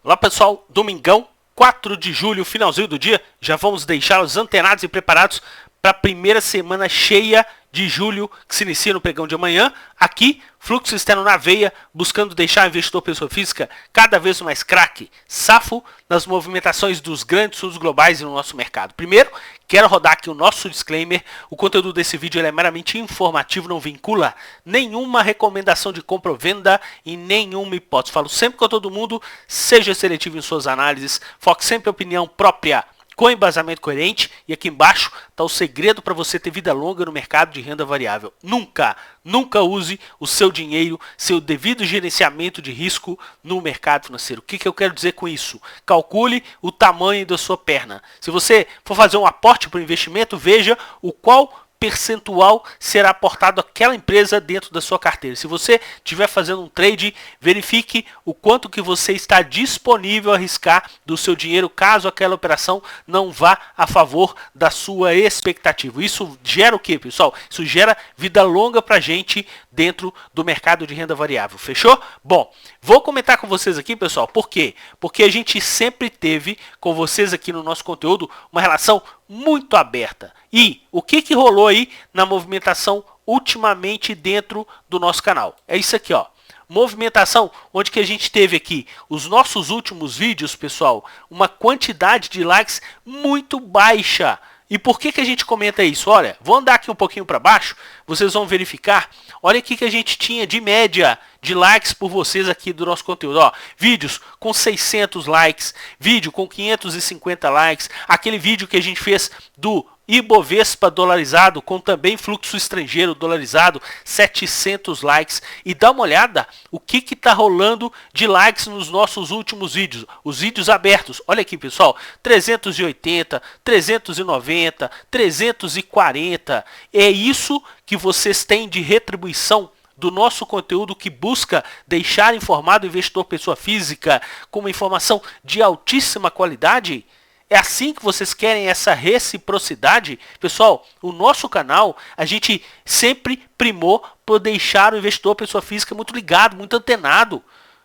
Olá pessoal, domingão, 4 de julho, finalzinho do dia, já vamos deixá-los antenados e preparados para a primeira semana cheia de julho, que se inicia no pregão de amanhã. Aqui, fluxo externo na veia, buscando deixar o investidor pessoa física cada vez mais craque, safo nas movimentações dos grandes fundos globais e no nosso mercado. Primeiro, quero rodar aqui o nosso disclaimer. O conteúdo desse vídeo é meramente informativo, não vincula nenhuma recomendação de compra ou venda e nenhuma hipótese. Falo sempre com todo mundo, seja seletivo em suas análises, foque sempre em opinião própria, com embasamento coerente, e aqui embaixo está o segredo para você ter vida longa no mercado de renda variável. Nunca use o seu dinheiro, seu devido gerenciamento de risco no mercado financeiro. O que eu quero dizer com isso? Calcule o tamanho da sua perna. Se você for fazer um aporte para o investimento, veja o qual percentual será aportado àquela empresa dentro da sua carteira. Se você estiver fazendo um trade, verifique o quanto que você está disponível a arriscar do seu dinheiro caso aquela operação não vá a favor da sua expectativa. Isso gera o que, pessoal? Isso gera vida longa para a gente dentro do mercado de renda variável. Fechou? Bom, vou comentar com vocês aqui, pessoal. Por quê? Porque a gente sempre teve com vocês aqui no nosso conteúdo uma relação muito aberta. E o que rolou aí na movimentação ultimamente dentro do nosso canal? É isso aqui, ó. Movimentação onde que a gente teve aqui os nossos últimos vídeos, pessoal, uma quantidade de likes muito baixa. E por que a gente comenta isso? Olha, vou andar aqui um pouquinho para baixo, vocês vão verificar. Olha aqui que a gente tinha de média de likes por vocês aqui do nosso conteúdo. Ó, vídeos com 600 likes, vídeo com 550 likes, aquele vídeo que a gente fez do Ibovespa dolarizado com também fluxo estrangeiro dolarizado, 700 likes. E dá uma olhada o que está rolando de likes nos nossos últimos vídeos, os vídeos abertos. Olha aqui, pessoal, 380, 390, 340. É isso que vocês têm de retribuição do nosso conteúdo, que busca deixar informado o investidor pessoa física com uma informação de altíssima qualidade? É assim que vocês querem essa reciprocidade? Pessoal, o nosso canal, a gente sempre primou por deixar o investidor pessoa física muito ligado, muito antenado.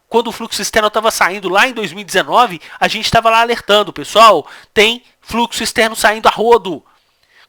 Quando o fluxo externo estava saindo lá em 2019, a gente estava lá alertando, pessoal, tem fluxo externo saindo a rodo.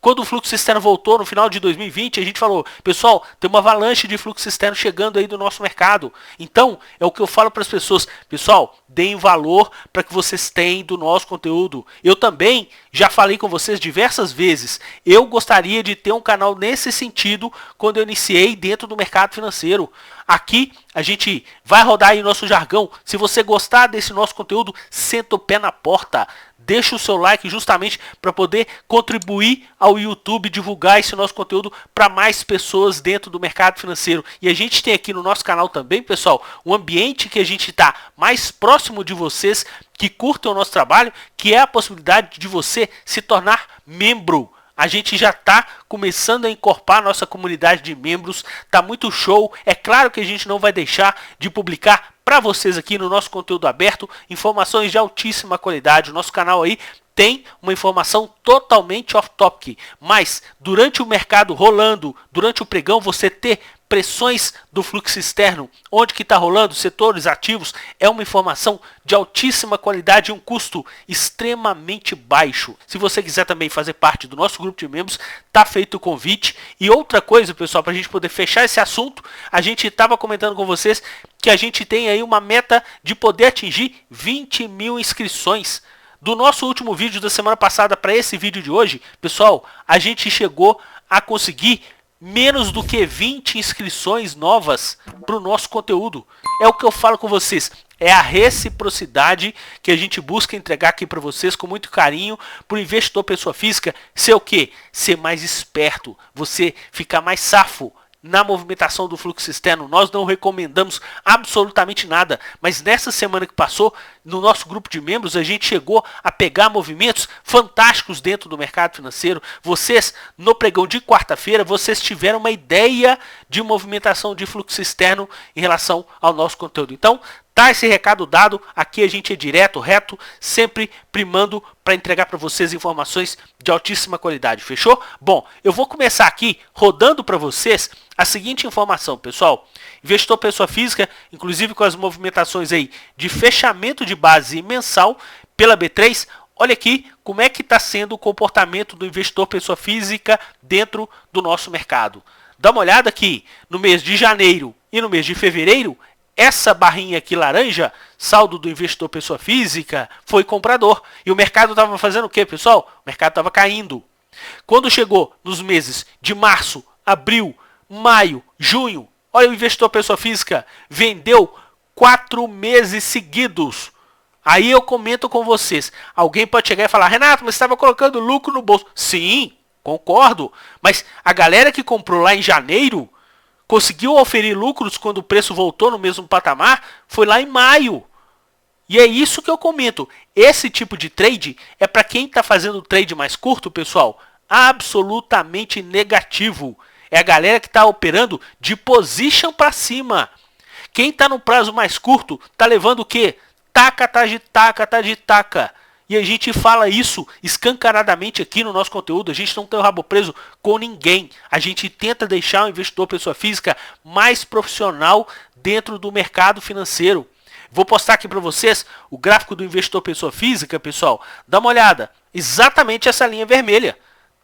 Quando o fluxo externo voltou no final de 2020, a gente falou, pessoal, tem uma avalanche de fluxo externo chegando aí do nosso mercado. Então, é o que eu falo para as pessoas, pessoal, deem valor para que vocês têm do nosso conteúdo. Eu também já falei com vocês diversas vezes, eu gostaria de ter um canal nesse sentido quando eu iniciei dentro do mercado financeiro. Aqui a gente vai rodar aí o nosso jargão. Se você gostar desse nosso conteúdo, senta o pé na porta. Deixa o seu like justamente para poder contribuir ao YouTube, divulgar esse nosso conteúdo para mais pessoas dentro do mercado financeiro. E a gente tem aqui no nosso canal também, pessoal, um ambiente que a gente está mais próximo de vocês, que curtem o nosso trabalho, que é a possibilidade de você se tornar membro. A gente já está começando a incorporar a nossa comunidade de membros, tá muito show. É claro que a gente não vai deixar de publicar para vocês aqui no nosso conteúdo aberto informações de altíssima qualidade. O nosso canal aí tem uma informação totalmente off-topic, mas durante o mercado rolando, durante o pregão, você ter pressões do fluxo externo, onde que está rolando, setores ativos, é uma informação de altíssima qualidade e um custo extremamente baixo. Se você quiser também fazer parte do nosso grupo de membros, tá feito o convite. E outra coisa, pessoal, para a gente poder fechar esse assunto, a gente estava comentando com vocês que a gente tem aí uma meta de poder atingir 20 mil inscrições. Do nosso último vídeo da semana passada para esse vídeo de hoje, pessoal, a gente chegou a conseguir menos do que 20 inscrições novas para o nosso conteúdo. É o que eu falo com vocês. É a reciprocidade que a gente busca entregar aqui para vocês com muito carinho, para o investidor pessoa física ser o quê? Ser mais esperto, você ficar mais safo na movimentação do fluxo externo. Nós não recomendamos absolutamente nada, mas nessa semana que passou, no nosso grupo de membros, a gente chegou a pegar movimentos fantásticos dentro do mercado financeiro. Vocês, no pregão de quarta-feira, vocês tiveram uma ideia de movimentação de fluxo externo em relação ao nosso conteúdo. Então, Tá esse recado dado, aqui a gente é direto, reto, sempre primando para entregar para vocês informações de altíssima qualidade, fechou? Bom, eu vou começar aqui rodando para vocês a seguinte informação, pessoal. Investidor pessoa física, inclusive com as movimentações aí de fechamento de base mensal pela B3, olha aqui como é que está sendo o comportamento do investidor pessoa física dentro do nosso mercado. Dá uma olhada aqui no mês de janeiro e no mês de fevereiro, essa barrinha aqui laranja, saldo do investidor pessoa física, foi comprador. E o mercado estava fazendo o quê, pessoal? O mercado estava caindo. Quando chegou nos meses de março, abril, maio, junho, olha o investidor pessoa física, vendeu 4 meses seguidos. Aí eu comento com vocês. Alguém pode chegar e falar, Renato, mas você estava colocando lucro no bolso. Sim, concordo. Mas a galera que comprou lá em janeiro conseguiu oferir lucros quando o preço voltou no mesmo patamar, foi lá em maio. E é isso que eu comento. Esse tipo de trade é para quem está fazendo trade mais curto, pessoal, absolutamente negativo. É a galera que está operando de position para cima. Quem está no prazo mais curto está levando o quê? Taca, tá de taca, tá de taca. E a gente fala isso escancaradamente aqui no nosso conteúdo. A gente não tem o rabo preso com ninguém. A gente tenta deixar o investidor pessoa física mais profissional dentro do mercado financeiro. Vou postar aqui para vocês o gráfico do investidor pessoa física, pessoal. Dá uma olhada. Exatamente essa linha vermelha.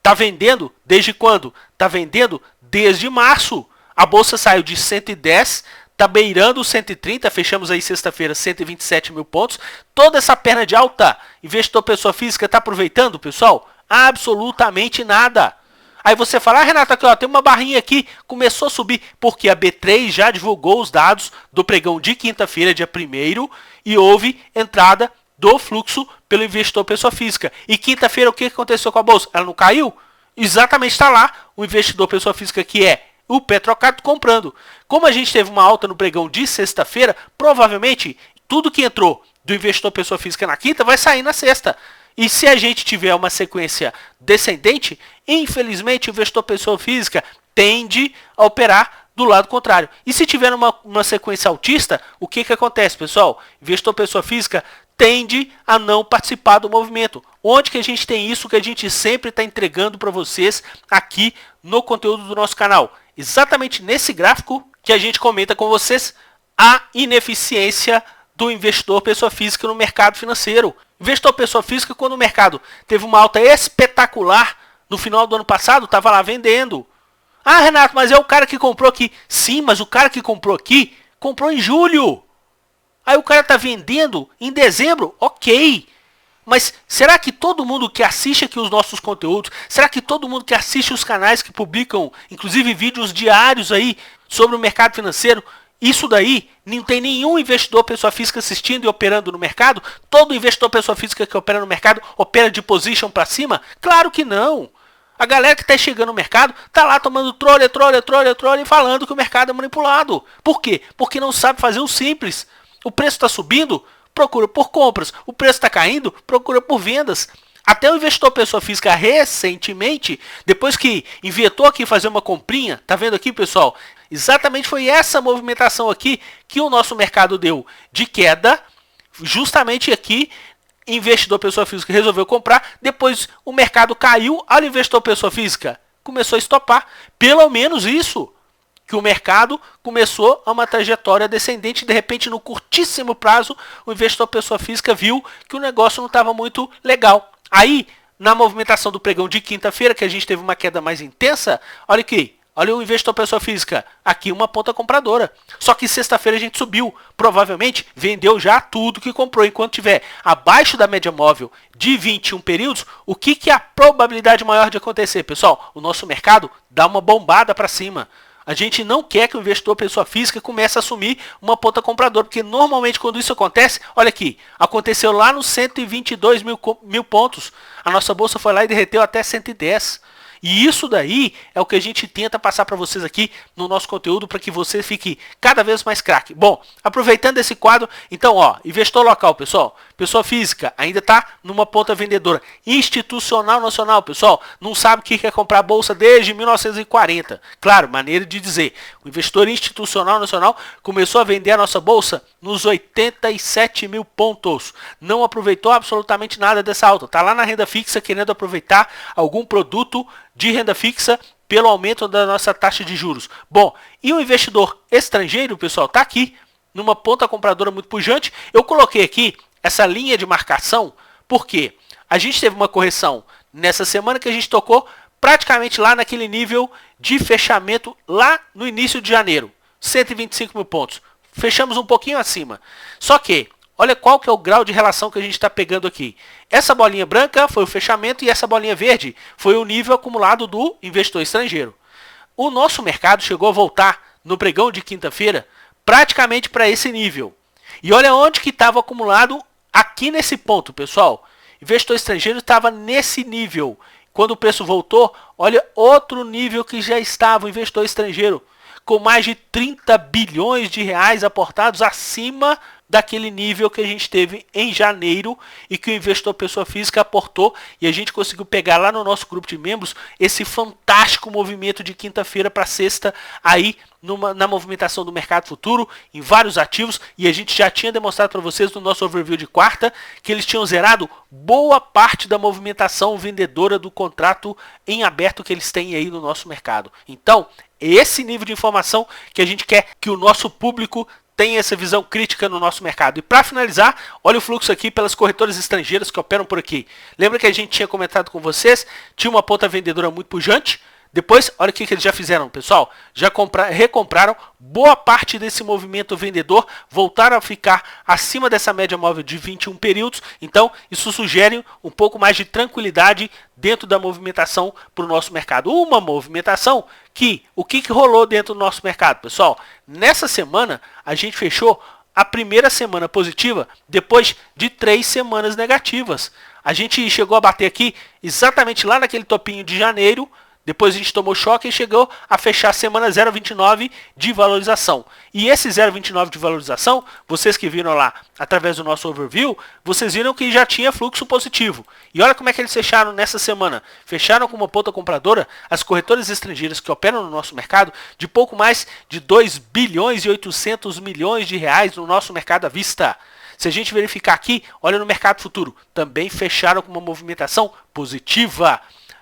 Tá vendendo desde quando? Tá vendendo desde março. A bolsa saiu de 110, tá beirando 130, fechamos aí sexta-feira 127 mil pontos. Toda essa perna de alta, investidor pessoa física tá aproveitando, pessoal? Absolutamente nada. Aí você fala, Renato, aqui ó, tem uma barrinha aqui, começou a subir, porque a B3 já divulgou os dados do pregão de quinta-feira, dia 1º, e houve entrada do fluxo pelo investidor pessoa física. E quinta-feira o que aconteceu com a bolsa? Ela não caiu? Exatamente, está lá o investidor pessoa física que é o Petrocato comprando. Como a gente teve uma alta no pregão de sexta-feira, provavelmente tudo que entrou do investidor pessoa física na quinta vai sair na sexta. E se a gente tiver uma sequência descendente, infelizmente o investidor pessoa física tende a operar do lado contrário. E se tiver uma sequência altista, o que acontece, pessoal? Investidor pessoa física tende a não participar do movimento. Onde que a gente tem isso que a gente sempre está entregando para vocês aqui no conteúdo do nosso canal? Exatamente nesse gráfico que a gente comenta com vocês a ineficiência do investidor pessoa física no mercado financeiro. Investidor pessoa física, quando o mercado teve uma alta espetacular no final do ano passado, estava lá vendendo. Ah, Renato, mas é o cara que comprou aqui. Sim, mas o cara que comprou aqui, comprou em julho. Aí o cara está vendendo em dezembro, ok. Mas será que todo mundo que assiste aqui os nossos conteúdos, será que todo mundo que assiste os canais que publicam, inclusive vídeos diários aí sobre o mercado financeiro, isso daí não tem nenhum investidor pessoa física assistindo e operando no mercado? Todo investidor pessoa física que opera no mercado opera de position para cima? Claro que não. A galera que está chegando no mercado está lá tomando trolha e falando que o mercado é manipulado. Por quê? Porque não sabe fazer o simples. O preço está subindo, procura por compras. O preço está caindo, procura por vendas. Até o investidor pessoa física recentemente, depois que inventou aqui fazer uma comprinha, tá vendo aqui, pessoal? Exatamente foi essa movimentação aqui que o nosso mercado deu de queda. Justamente aqui, investidor pessoa física resolveu comprar, depois o mercado caiu, olha o investidor pessoa física começou a estopar. Pelo menos isso, que o mercado começou a uma trajetória descendente, de repente no curtíssimo prazo o investidor pessoa física viu que o negócio não estava muito legal. Aí, na movimentação do pregão de quinta-feira, que a gente teve uma queda mais intensa, olha aqui, olha o investidor pessoa física, aqui uma ponta compradora. Só que sexta-feira a gente subiu, provavelmente vendeu já tudo que comprou. Enquanto tiver abaixo da média móvel de 21 períodos, o que é a probabilidade maior de acontecer, pessoal? O nosso mercado dá uma bombada para cima. A gente não quer que o investidor pessoa física comece a assumir uma ponta compradora, porque normalmente quando isso acontece, olha aqui, aconteceu lá nos 122 mil pontos, a nossa bolsa foi lá e derreteu até 110. E isso daí é o que a gente tenta passar para vocês aqui no nosso conteúdo para que você fique cada vez mais craque. Bom, aproveitando esse quadro, então, ó, investidor local, pessoal, pessoa física ainda está numa ponta vendedora. Institucional nacional, pessoal, não sabe o que é comprar bolsa desde 1940. Claro, maneira de dizer. O investidor institucional nacional começou a vender a nossa bolsa nos 87 mil pontos. Não aproveitou absolutamente nada dessa alta. Está lá na renda fixa querendo aproveitar algum produto de renda fixa pelo aumento da nossa taxa de juros. Bom, e o investidor estrangeiro, pessoal, está aqui numa ponta compradora muito pujante. Eu coloquei aqui essa linha de marcação porque a gente teve uma correção nessa semana que a gente tocou praticamente lá naquele nível de fechamento lá no início de janeiro, 125 mil pontos. Fechamos um pouquinho acima. Só que, olha qual que é o grau de relação que a gente está pegando aqui. Essa bolinha branca foi o fechamento e essa bolinha verde foi o nível acumulado do investidor estrangeiro. O nosso mercado chegou a voltar no pregão de quinta-feira praticamente para esse nível. E olha onde que estava acumulado aqui nesse ponto, pessoal. Investidor estrangeiro estava nesse nível. Quando o preço voltou, olha outro nível que já estava o investidor estrangeiro, com mais de 30 bilhões de reais aportados acima daquele nível que a gente teve em janeiro e que o investidor pessoa física aportou, e a gente conseguiu pegar lá no nosso grupo de membros esse fantástico movimento de quinta-feira para sexta aí na movimentação do mercado futuro em vários ativos, e a gente já tinha demonstrado para vocês no nosso overview de quarta que eles tinham zerado boa parte da movimentação vendedora do contrato em aberto que eles têm aí no nosso mercado. Então, esse nível de informação que a gente quer que o nosso público tenha essa visão crítica no nosso mercado. E para finalizar, olha o fluxo aqui pelas corretoras estrangeiras que operam por aqui. Lembra que a gente tinha comentado com vocês? Tinha uma ponta vendedora muito pujante. Depois, olha o que eles já fizeram, pessoal. Já recompraram boa parte desse movimento vendedor, voltaram a ficar acima dessa média móvel de 21 períodos. Então, isso sugere um pouco mais de tranquilidade dentro da movimentação para o nosso mercado. Uma movimentação o que rolou dentro do nosso mercado, pessoal? Nessa semana, a gente fechou a primeira semana positiva depois de 3 semanas negativas. A gente chegou a bater aqui exatamente lá naquele topinho de janeiro. Depois a gente tomou choque e chegou a fechar a semana 0,29 de valorização. E esse 0,29 de valorização, vocês que viram lá através do nosso overview, vocês viram que já tinha fluxo positivo. E olha como é que eles fecharam nessa semana. Fecharam com uma ponta compradora as corretoras estrangeiras que operam no nosso mercado de pouco mais de 2 bilhões e 800 milhões de reais no nosso mercado à vista. Se a gente verificar aqui, olha no mercado futuro, também fecharam com uma movimentação positiva.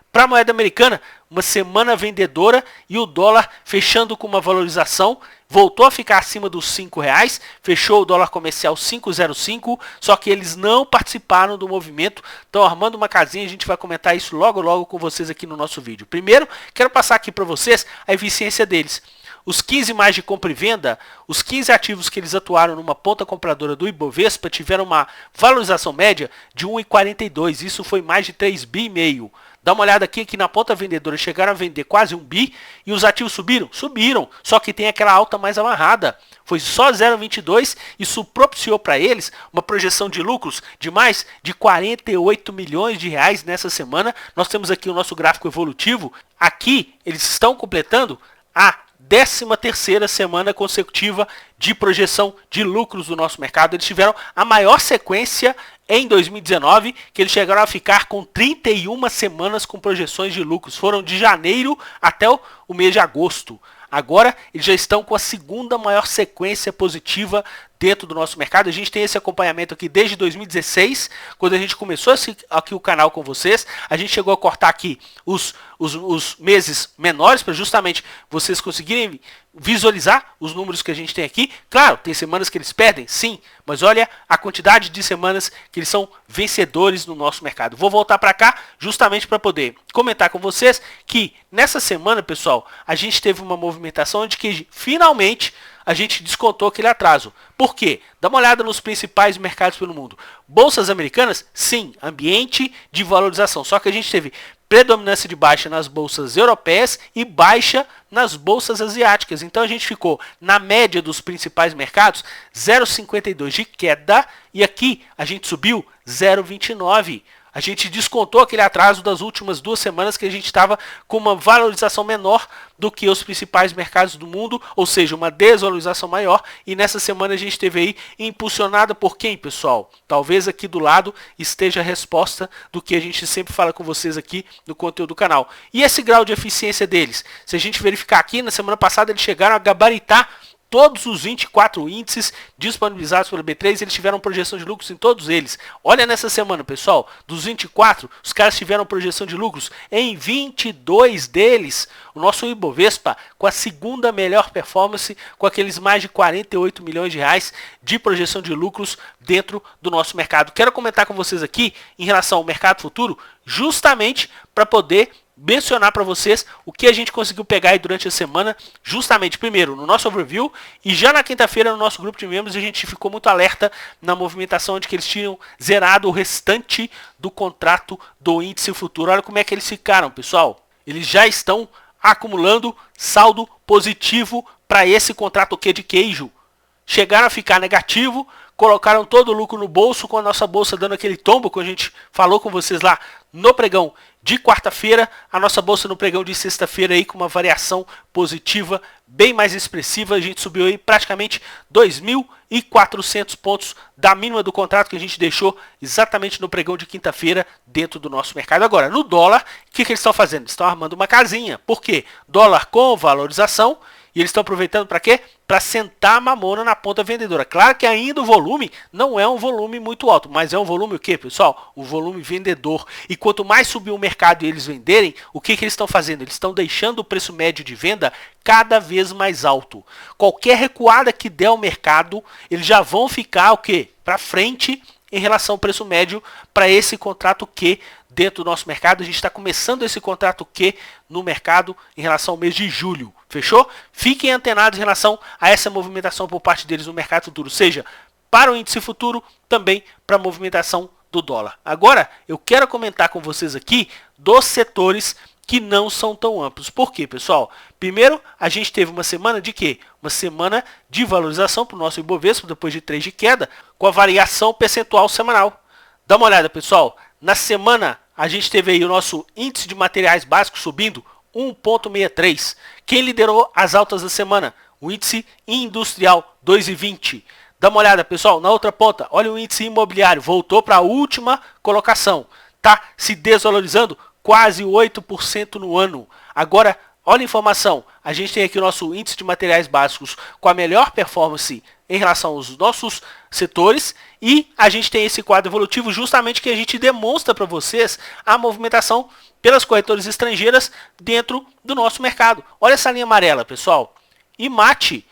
Para a moeda americana, uma semana vendedora e o dólar fechando com uma valorização, voltou a ficar acima dos R$5, fechou o dólar comercial 5,05, só que eles não participaram do movimento, estão armando uma casinha, a gente vai comentar isso logo com vocês aqui no nosso vídeo. Primeiro, quero passar aqui para vocês a eficiência deles. Os 15 mais de compra e venda, os 15 ativos que eles atuaram numa ponta compradora do Ibovespa tiveram uma valorização média de 1,42, isso foi mais de 3,5 bi. Dá uma olhada aqui que na ponta vendedora chegaram a vender quase 1 bi e os ativos subiram? Subiram, só que tem aquela alta mais amarrada. Foi só 0,22, isso propiciou para eles uma projeção de lucros de mais de 48 milhões de reais nessa semana. Nós temos aqui o nosso gráfico evolutivo. Aqui eles estão completando a 13ª semana consecutiva de projeção de lucros do nosso mercado. Eles tiveram a maior sequência em 2019, que eles chegaram a ficar com 31 semanas com projeções de lucros. Foram de janeiro até o mês de agosto. Agora eles já estão com a segunda maior sequência positiva dentro do nosso mercado. A gente tem esse acompanhamento aqui desde 2016, quando a gente começou aqui o canal com vocês. A gente chegou a cortar aqui os meses menores para justamente vocês conseguirem visualizar os números que a gente tem aqui. Claro, tem semanas que eles perdem, sim, mas olha a quantidade de semanas que eles são vencedores no nosso mercado. Vou voltar para cá justamente para poder comentar com vocês que nessa semana, pessoal, a gente teve uma movimentação onde que finalmente a gente descontou aquele atraso. Por quê? Dá uma olhada nos principais mercados pelo mundo. Bolsas americanas, sim, ambiente de valorização. Só que a gente teve predominância de baixa nas bolsas europeias e baixa nas bolsas asiáticas. Então a gente ficou na média dos principais mercados 0,52 de queda e aqui a gente subiu 0,29. A gente descontou aquele atraso das últimas 2 semanas que a gente estava com uma valorização menor do que os principais mercados do mundo, ou seja, uma desvalorização maior, e nessa semana a gente teve aí impulsionada por quem, pessoal? Talvez aqui do lado esteja a resposta do que a gente sempre fala com vocês aqui no conteúdo do canal. E esse grau de eficiência deles? Se a gente verificar aqui, na semana passada eles chegaram a gabaritar todos os 24 índices disponibilizados pela B3, eles tiveram projeção de lucros em todos eles. Olha nessa semana, pessoal, dos 24, os caras tiveram projeção de lucros em 22 deles. O nosso Ibovespa, com a segunda melhor performance, com aqueles mais de 48 milhões de reais de projeção de lucros dentro do nosso mercado. Quero comentar com vocês aqui em relação ao mercado futuro, justamente para poder mencionar para vocês o que a gente conseguiu pegar aí durante a semana, justamente primeiro no nosso overview e já na quinta-feira no nosso grupo de membros a gente ficou muito alerta na movimentação de que eles tinham zerado o restante do contrato do índice futuro. Olha como é que eles ficaram, pessoal. Eles já estão acumulando saldo positivo para esse contrato que de queijo. Chegaram a ficar negativo, colocaram todo o lucro no bolso, com a nossa bolsa dando aquele tombo que a gente falou com vocês lá no pregão de quarta-feira, a nossa bolsa no pregão de sexta-feira aí com uma variação positiva bem mais expressiva. A gente subiu aí praticamente 2.400 pontos da mínima do contrato que a gente deixou exatamente no pregão de quinta-feira dentro do nosso mercado. Agora, no dólar, o que eles estão fazendo? Eles estão armando uma casinha. Por quê? Dólar com valorização. E eles estão aproveitando para quê? Para sentar a mamona na ponta vendedora. Claro que ainda o volume não é um volume muito alto, mas é um volume o quê, pessoal? O volume vendedor. E quanto mais subir o mercado e eles venderem, o que eles estão fazendo? Eles estão deixando o preço médio de venda cada vez mais alto. Qualquer recuada que der ao mercado, eles já vão ficar o quê? Para frente em relação ao preço médio para esse contrato Q dentro do nosso mercado. A gente está começando esse contrato Q no mercado em relação ao mês de julho. Fechou? Fiquem antenados em relação a essa movimentação por parte deles no mercado futuro, seja para o índice futuro, também para a movimentação do dólar. Agora, eu quero comentar com vocês aqui dos setores que não são tão amplos. Por quê, pessoal? Primeiro, a gente teve uma semana de quê? Uma semana de valorização para o nosso Ibovespa, depois de 3 de queda, com a variação percentual semanal. Dá uma olhada, pessoal. Na semana, a gente teve aí o nosso índice de materiais básicos subindo 1,63. Quem liderou as altas da semana? O índice industrial 2,20. Dá uma olhada, pessoal, na outra ponta. Olha o índice imobiliário. Voltou para a última colocação. Tá se desvalorizando quase 8% no ano. Agora, olha a informação. A gente tem aqui o nosso índice de materiais básicos com a melhor performance em relação aos nossos setores. E a gente tem esse quadro evolutivo justamente que a gente demonstra para vocês a movimentação pelas corretoras estrangeiras dentro do nosso mercado. Olha essa linha amarela, pessoal. IMAT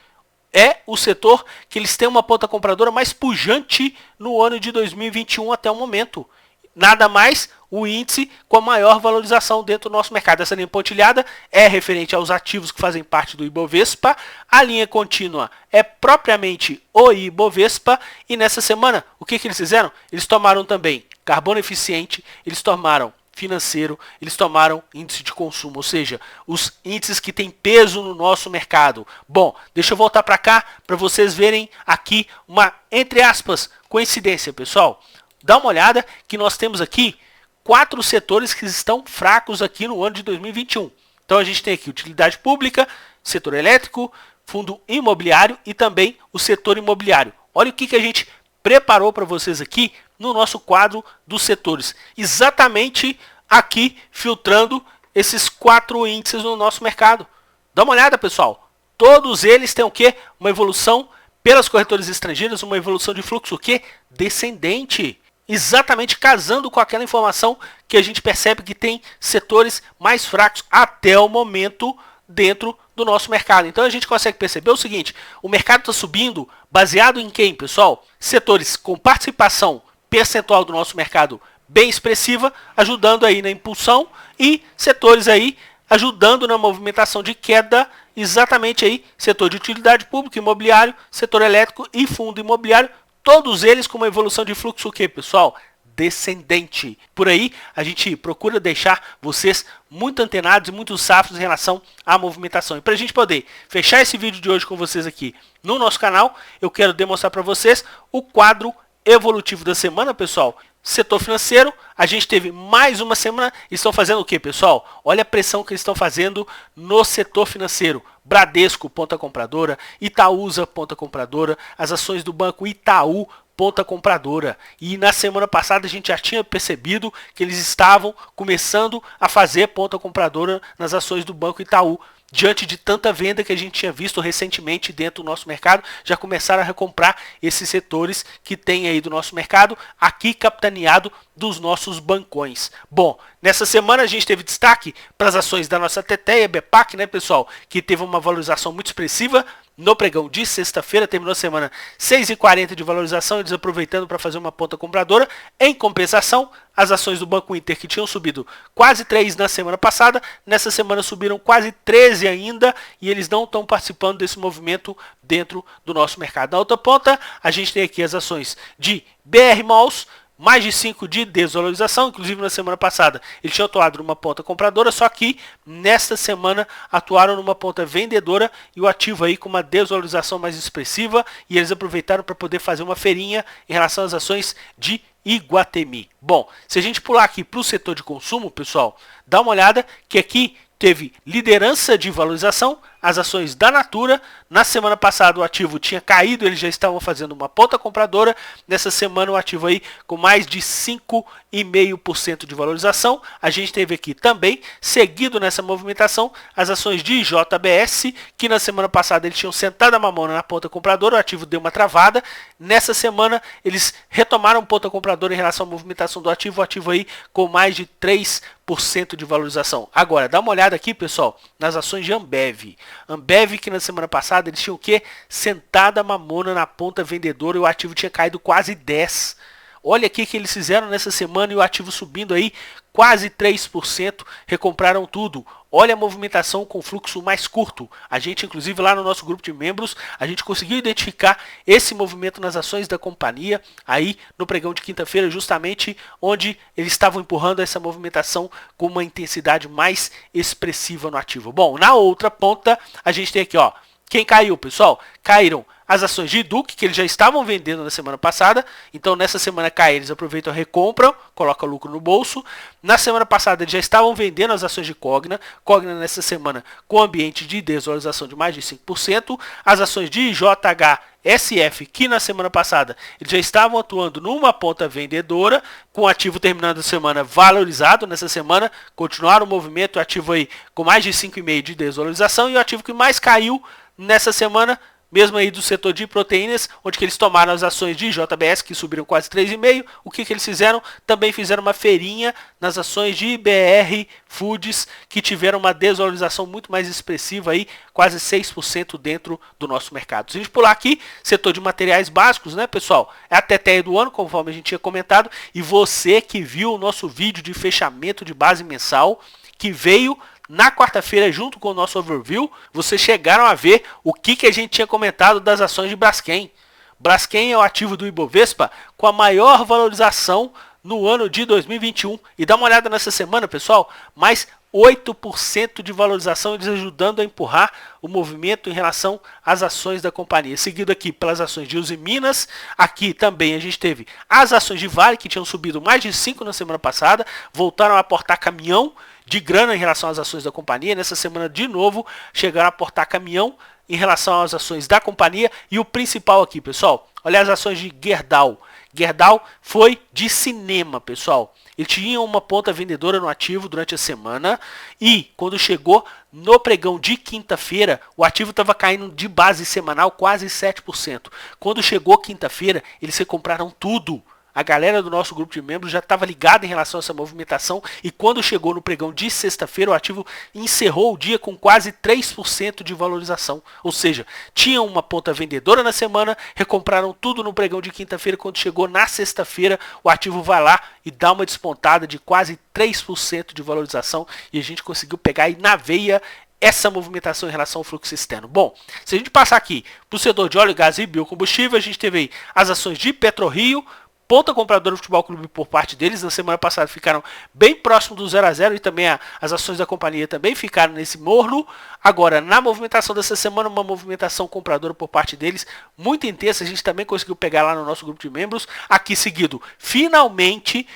é o setor que eles têm uma ponta compradora mais pujante no ano de 2021 até o momento. Nada mais o índice com a maior valorização dentro do nosso mercado. Essa linha pontilhada é referente aos ativos que fazem parte do Ibovespa. A linha contínua é propriamente o Ibovespa. E nessa semana, o que eles fizeram? Eles tomaram também carbono eficiente, eles tomaram financeiro, eles tomaram índice de consumo, ou seja, os índices que têm peso no nosso mercado. Bom, deixa eu voltar para cá para vocês verem aqui uma, entre aspas, coincidência, pessoal. Dá uma olhada que nós temos aqui 4 setores que estão fracos aqui no ano de 2021. Então a gente tem aqui utilidade pública, setor elétrico, fundo imobiliário e também o setor imobiliário. Olha o que a gente preparou para vocês aqui no nosso quadro dos setores. Exatamente aqui filtrando esses 4 índices no nosso mercado. Dá uma olhada, pessoal. Todos eles têm o quê? Uma evolução pelas corretoras estrangeiras, uma evolução de fluxo o quê? Descendente. Exatamente casando com aquela informação que a gente percebe que tem setores mais fracos até o momento dentro do nosso mercado. Então a gente consegue perceber o seguinte, o mercado está subindo baseado em quem, pessoal? Setores com participação percentual do nosso mercado bem expressiva, ajudando aí na impulsão, e setores aí ajudando na movimentação de queda, exatamente aí, setor de utilidade pública, imobiliário, setor elétrico e fundo imobiliário, todos eles com uma evolução de fluxo o quê, pessoal? Descendente. Por aí, a gente procura deixar vocês muito antenados e muito safos em relação à movimentação. E para a gente poder fechar esse vídeo de hoje com vocês aqui no nosso canal, eu quero demonstrar para vocês o quadro evolutivo da semana, pessoal, setor financeiro, a gente teve mais uma semana. Eles estão fazendo o que, pessoal? Olha a pressão que eles estão fazendo no setor financeiro. Bradesco, ponta compradora, Itaúsa, ponta compradora, as ações do banco Itaú, ponta compradora. E na semana passada a gente já tinha percebido que eles estavam começando a fazer ponta compradora nas ações do banco Itaú. Diante de tanta venda que a gente tinha visto recentemente dentro do nosso mercado, já começaram a recomprar esses setores que tem aí do nosso mercado, aqui capitaneado dos nossos bancões. Bom, nessa semana a gente teve destaque para as ações da nossa Teteia, BPAC, né, pessoal, que teve uma valorização muito expressiva no pregão de sexta-feira, terminou a semana 6,40 de valorização, eles aproveitando para fazer uma ponta compradora. Em compensação, as ações do Banco Inter, que tinham subido quase 3 na semana passada, nessa semana subiram quase 13 ainda, e eles não estão participando desse movimento dentro do nosso mercado. Na outra ponta, a gente tem aqui as ações de BR Malls, mais de 5 de desvalorização, inclusive na semana passada eles tinham atuado numa ponta compradora, só que nesta semana atuaram numa ponta vendedora e o ativo aí com uma desvalorização mais expressiva, e eles aproveitaram para poder fazer uma feirinha em relação às ações de Iguatemi. Bom, se a gente pular aqui para o setor de consumo, pessoal, dá uma olhada que aqui teve liderança de valorização, as ações da Natura. Na semana passada o ativo tinha caído, eles já estavam fazendo uma ponta compradora. Nessa semana o ativo aí com mais de 5,5% de valorização. A gente teve aqui também, seguido nessa movimentação, as ações de JBS, que na semana passada eles tinham sentado a mamona na ponta compradora, o ativo deu uma travada. Nessa semana eles retomaram ponta compradora em relação à movimentação do ativo, o ativo aí com mais de 3% de valorização. Agora, dá uma olhada aqui, pessoal, nas ações de Ambev. Ambev, que na semana passada eles tinham o quê? Sentada a mamona na ponta vendedora e o ativo tinha caído quase 10%. Olha aqui que eles fizeram nessa semana e o ativo subindo aí quase 3%, recompraram tudo. Olha a movimentação com fluxo mais curto. A gente, inclusive, lá no nosso grupo de membros, a gente conseguiu identificar esse movimento nas ações da companhia, aí no pregão de quinta-feira, justamente onde eles estavam empurrando essa movimentação com uma intensidade mais expressiva no ativo. Bom, na outra ponta, a gente tem aqui, ó, quem caiu, pessoal? Caíram as ações de Duque, que eles já estavam vendendo na semana passada. Então, nessa semana cai, eles aproveitam, recompram, colocam lucro no bolso. Na semana passada, eles já estavam vendendo as ações de Cogna. Cogna, nessa semana, com ambiente de desvalorização de mais de 5%. As ações de JHSF, que na semana passada, eles já estavam atuando numa ponta vendedora, com o ativo terminando a semana valorizado. Nessa semana, continuaram o movimento, ativo aí com mais de 5,5% de desvalorização. E o ativo que mais caiu nessa semana, mesmo aí do setor de proteínas, onde que eles tomaram as ações de JBS, que subiram quase 3,5%. O que eles fizeram? Também fizeram uma feirinha nas ações de BR Foods, que tiveram uma desvalorização muito mais expressiva aí, quase 6% dentro do nosso mercado. Se a gente pular aqui, setor de materiais básicos, né, pessoal? É a Teteia do ano, conforme a gente tinha comentado, e você que viu o nosso vídeo de fechamento de base mensal, que veio na quarta-feira, junto com o nosso overview, vocês chegaram a ver o que a gente tinha comentado das ações de Braskem. Braskem é o ativo do Ibovespa com a maior valorização no ano de 2021. E dá uma olhada nessa semana, pessoal, mais 8% de valorização, eles ajudando a empurrar o movimento em relação às ações da companhia. Seguido aqui pelas ações de Usiminas, aqui também a gente teve as ações de Vale, que tinham subido mais de 5% na semana passada, voltaram a aportar caminhão de grana em relação às ações da companhia. Nessa semana, de novo, chegaram a aportar caminhão em relação às ações da companhia. E o principal aqui, pessoal, olha as ações de Gerdau. Gerdau foi de cinema, pessoal. Ele tinha uma ponta vendedora no ativo durante a semana e quando chegou no pregão de quinta-feira, o ativo estava caindo de base semanal quase 7%. Quando chegou quinta-feira, eles recompraram tudo. A galera do nosso grupo de membros já estava ligada em relação a essa movimentação e quando chegou no pregão de sexta-feira, o ativo encerrou o dia com quase 3% de valorização. Ou seja, tinham uma ponta vendedora na semana, recompraram tudo no pregão de quinta-feira, quando chegou na sexta-feira, o ativo vai lá e dá uma despontada de quase 3% de valorização e a gente conseguiu pegar aí na veia essa movimentação em relação ao fluxo externo. Bom, se a gente passar aqui para o setor de óleo, gás e biocombustível, a gente teve aí as ações de PetroRio, ponta compradora do Futebol Clube por parte deles. Na semana passada ficaram bem próximo do 0 a 0 e também as ações da companhia também ficaram nesse morno. Agora, na movimentação dessa semana, uma movimentação compradora por parte deles muito intensa. A gente também conseguiu pegar lá no nosso grupo de membros. Aqui seguido, finalmente,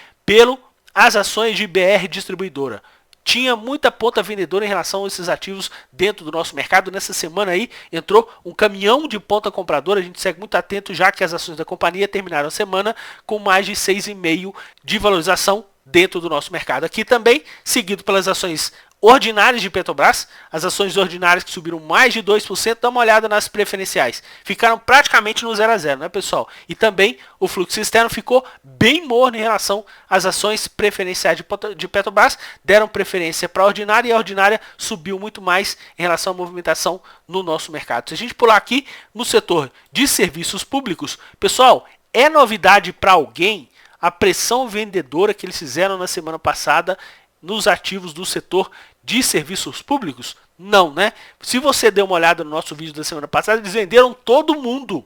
as ações de BR Distribuidora. Tinha muita ponta vendedora em relação a esses ativos dentro do nosso mercado. Nessa semana aí entrou um caminhão de ponta compradora. A gente segue muito atento, já que as ações da companhia terminaram a semana com mais de 6,5 de valorização dentro do nosso mercado. Aqui também, seguido pelas ações ordinárias de Petrobras, as ações ordinárias que subiram mais de 2%, dá uma olhada nas preferenciais. Ficaram praticamente no 0 a 0, né, pessoal? E também o fluxo externo ficou bem morno em relação às ações preferenciais de Petrobras, deram preferência para a ordinária e a ordinária subiu muito mais em relação à movimentação no nosso mercado. Se a gente pular aqui no setor de serviços públicos, pessoal, é novidade para alguém a pressão vendedora que eles fizeram na semana passada nos ativos do setor de serviços públicos? Não, né? Se você deu uma olhada no nosso vídeo da semana passada, eles venderam todo mundo.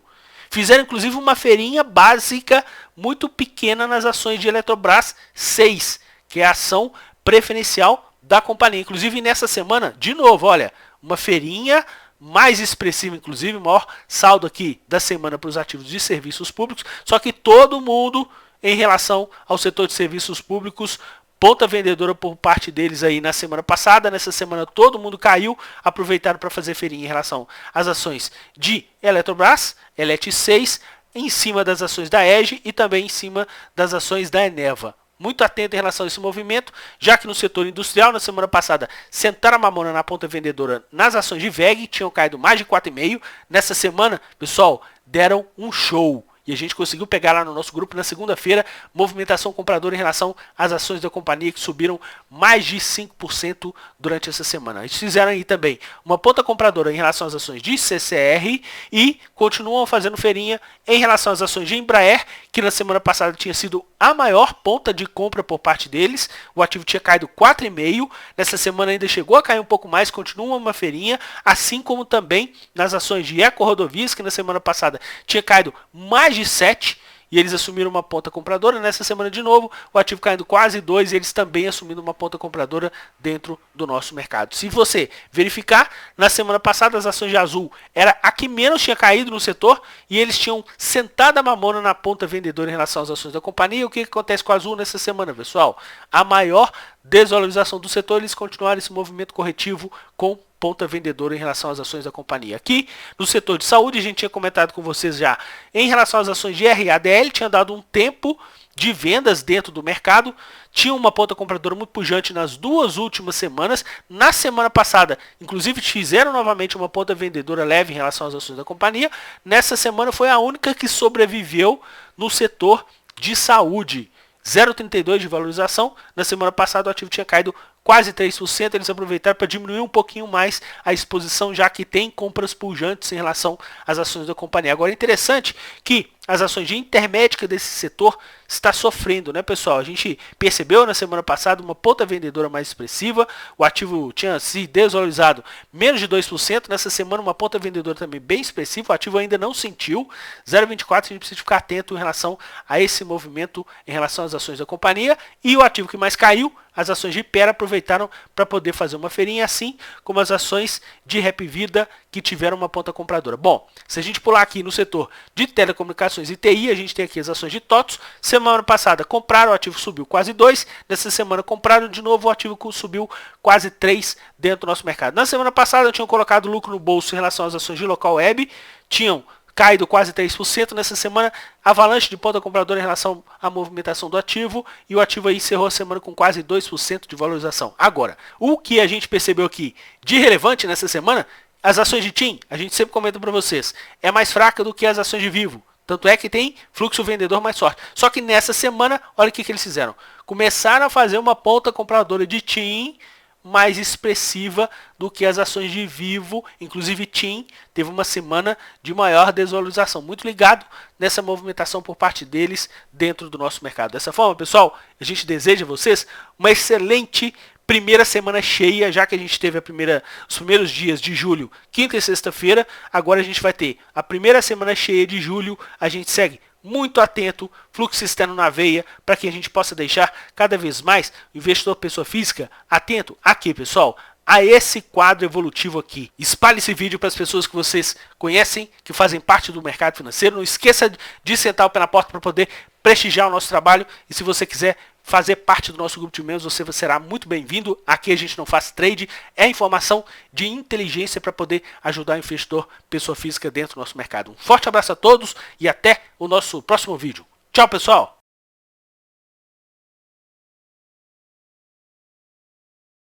Fizeram inclusive uma feirinha básica muito pequena nas ações de Eletrobras 6, que é a ação preferencial da companhia. Inclusive nessa semana, de novo, olha, uma feirinha mais expressiva, inclusive, maior saldo aqui da semana para os ativos de serviços públicos, só que todo mundo em relação ao setor de serviços públicos, ponta vendedora por parte deles aí na semana passada. Nessa semana todo mundo caiu, aproveitaram para fazer feirinha em relação às ações de Eletrobras, Elet 6, em cima das ações da EG e também em cima das ações da Eneva. Muito atento em relação a esse movimento, já que no setor industrial, na semana passada, sentaram a mamona na ponta vendedora nas ações de VEG, tinham caído mais de 4,5%. Nessa semana, pessoal, deram um show. E a gente conseguiu pegar lá no nosso grupo na segunda-feira, movimentação compradora em relação às ações da companhia que subiram mais de 5% durante essa semana. Eles fizeram aí também uma ponta compradora em relação às ações de CCR e continuam fazendo feirinha em relação às ações de Embraer, que na semana passada tinha sido a maior ponta de compra por parte deles. O ativo tinha caído 4,5%. Nessa semana ainda chegou a cair um pouco mais, continua uma feirinha, assim como também nas ações de Eco Rodovias, que na semana passada tinha caído mais de 7%, e eles assumiram uma ponta compradora. Nessa semana de novo, o ativo caindo quase 2%, e eles também assumindo uma ponta compradora dentro do nosso mercado. Se você verificar, na semana passada as ações de Azul era a que menos tinha caído no setor, e eles tinham sentado a mamona na ponta vendedora em relação às ações da companhia. O que acontece com a Azul nessa semana, pessoal? A maior desvalorização do setor, eles continuaram esse movimento corretivo com ponta vendedora em relação às ações da companhia. Aqui no setor de saúde, a gente tinha comentado com vocês já em relação às ações de RADL, tinha dado um tempo de vendas dentro do mercado, tinha uma ponta compradora muito pujante nas duas últimas semanas. Na semana passada, inclusive, fizeram novamente uma ponta vendedora leve em relação às ações da companhia. Nessa semana foi a única que sobreviveu no setor de saúde. 0,32 de valorização. Na semana passada o ativo tinha caído quase 3%, eles aproveitaram para diminuir um pouquinho mais a exposição, já que tem compras pujantes em relação às ações da companhia. Agora é interessante que as ações de Intermédica desse setor está sofrendo, né, pessoal? A gente percebeu na semana passada uma ponta vendedora mais expressiva, o ativo tinha se desvalorizado menos de 2%, nessa semana uma ponta vendedora também bem expressiva, o ativo ainda não sentiu, 0,24%, a gente precisa ficar atento em relação a esse movimento em relação às ações da companhia. E o ativo que mais caiu, as ações de Hypera, aproveitaram para poder fazer uma feirinha, assim como as ações de Rap Vida, que tiveram uma ponta compradora. Bom, se a gente pular aqui no setor de telecomunicações e TI, a gente tem aqui as ações de TOTOS. Semana passada compraram, o ativo subiu quase 2%. Nessa semana compraram de novo, o ativo subiu quase 3% dentro do nosso mercado. Na semana passada tinham colocado lucro no bolso em relação às ações de Local Web, tinham caído quase 3%. Nessa semana, avalanche de ponta compradora em relação à movimentação do ativo, e o ativo aí encerrou a semana com quase 2% de valorização. Agora, o que a gente percebeu aqui de relevante nessa semana, as ações de TIM, a gente sempre comenta para vocês, é mais fraca do que as ações de Vivo. Tanto é que tem fluxo vendedor mais forte. Só que nessa semana, olha o que eles fizeram. Começaram a fazer uma ponta compradora de TIM mais expressiva do que as ações de Vivo. Inclusive TIM teve uma semana de maior desvalorização. Muito ligado nessa movimentação por parte deles dentro do nosso mercado. Dessa forma, pessoal, a gente deseja a vocês uma excelente primeira semana cheia, já que a gente teve os primeiros dias de julho, quinta e sexta-feira. Agora a gente vai ter a primeira semana cheia de julho. A gente segue muito atento, fluxo externo na veia, para que a gente possa deixar cada vez mais o investidor pessoa física atento aqui, pessoal, a esse quadro evolutivo aqui. Espalhe esse vídeo para as pessoas que vocês conhecem, que fazem parte do mercado financeiro. Não esqueça de sentar o pé na porta para poder prestigiar o nosso trabalho. E se você quiser fazer parte do nosso grupo de membros, você será muito bem-vindo. Aqui a gente não faz trade, é informação de inteligência para poder ajudar o investidor pessoa física dentro do nosso mercado. Um forte abraço a todos e até o nosso próximo vídeo. Tchau, pessoal!